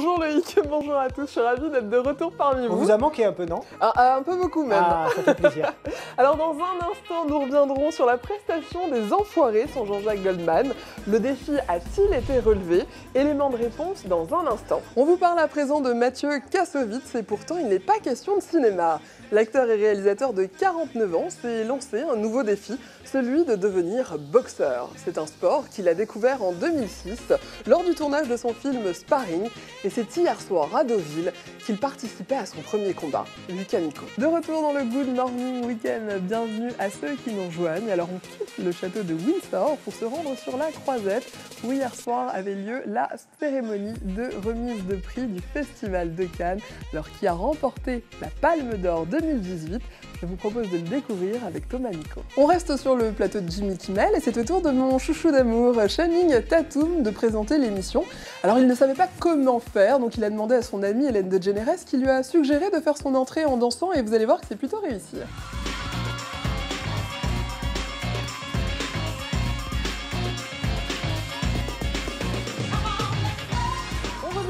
Bonjour Loïc, bonjour à tous, je suis ravie d'être de retour parmi vous. On vous a manqué un peu, non? Un peu beaucoup même. Ah, ça fait plaisir. Alors dans un instant, nous reviendrons sur la prestation des Enfoirés sans Jean-Jacques Goldman. Le défi a-t-il été relevé? Élément de réponse dans un instant. On vous parle à présent de Mathieu Kassovitz et pourtant il n'est pas question de cinéma. L'acteur et réalisateur de 49 ans s'est lancé un nouveau défi, celui de devenir boxeur. C'est un sport qu'il a découvert en 2006 lors du tournage de son film Sparring et c'est hier soir à Deauville qu'il participait à son premier combat, Lucas Nico. De retour dans le Good Morning Weekend, bienvenue à ceux qui nous rejoignent. Alors on quitte le château de Windsor pour se rendre sur la Croisette où hier soir avait lieu la cérémonie de remise de prix du Festival de Cannes, alors qui a remporté la Palme d'Or 2018. Je vous propose de le découvrir avec Thomas Nico. On reste sur le plateau de Jimmy Kimmel et c'est au tour de mon chouchou d'amour, Channing Tatum, de présenter l'émission. Alors il ne savait pas comment faire, donc il a demandé à son amie Ellen DeGeneres qui lui a suggéré de faire son entrée en dansant et vous allez voir que c'est plutôt réussi.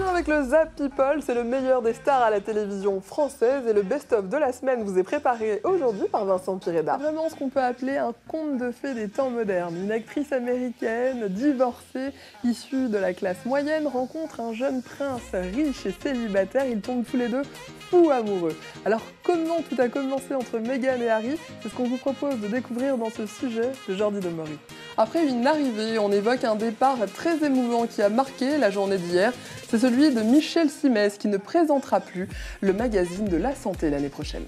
Avec le Zap People, c'est le meilleur des stars à la télévision française et le best-of de la semaine vous est préparé aujourd'hui par Vincent Pireda. C'est vraiment ce qu'on peut appeler un conte de fées des temps modernes. Une actrice américaine, divorcée, issue de la classe moyenne, rencontre un jeune prince riche et célibataire. Ils tombent tous les deux fous amoureux. Alors comment tout a commencé entre Meghan et Harry? C'est ce qu'on vous propose de découvrir dans ce sujet de Jordi Demery. Après une arrivée, on évoque un départ très émouvant qui a marqué la journée d'hier. C'est celui de Michel Simès qui ne présentera plus le magazine de la santé l'année prochaine.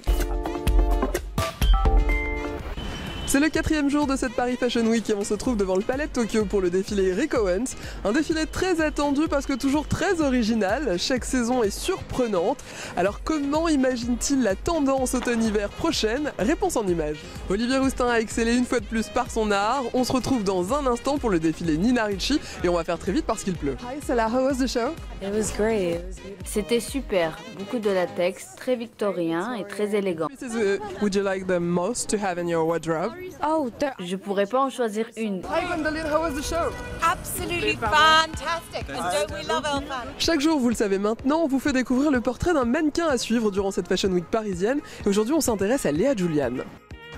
C'est le 4e jour de cette Paris Fashion Week et on se trouve devant le Palais de Tokyo pour le défilé Rick Owens. Un défilé très attendu parce que toujours très original, chaque saison est surprenante. Alors comment imagine-t-il la tendance automne-hiver prochaine? Réponse en images. Olivier Rousteing a excellé une fois de plus par son art. On se retrouve dans un instant pour le défilé Nina Ricci et on va faire très vite parce qu'il pleut. Hi Salah, how was the show? It was great. C'était super, beaucoup de latex, très victorien et très élégant. Would you like the most to have in your wardrobe? Oh, je pourrais pas en choisir une. Hi Gwendoline, how was the show? Absolutely fantastic, and don't we love Elfan? Chaque jour, vous le savez maintenant, on vous fait découvrir le portrait d'un mannequin à suivre durant cette Fashion Week parisienne. Et aujourd'hui, on s'intéresse à Léa Julian.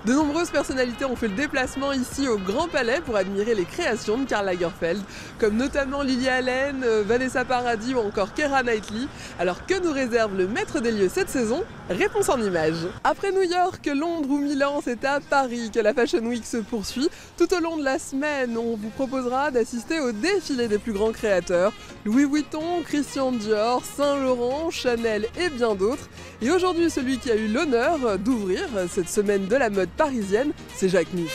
De nombreuses personnalités ont fait le déplacement ici au Grand Palais pour admirer les créations de Karl Lagerfeld, comme notamment Lily Allen, Vanessa Paradis ou encore Keira Knightley. Alors que nous réserve le maître des lieux cette saison? Réponse en images. Après New York, Londres ou Milan, c'est à Paris que la Fashion Week se poursuit. Tout au long de la semaine, on vous proposera d'assister au défilé des plus grands créateurs, Louis Vuitton, Christian Dior, Saint Laurent, Chanel et bien d'autres. Et aujourd'hui, celui qui a eu l'honneur d'ouvrir cette semaine de la mode parisienne, c'est Jacques Mus.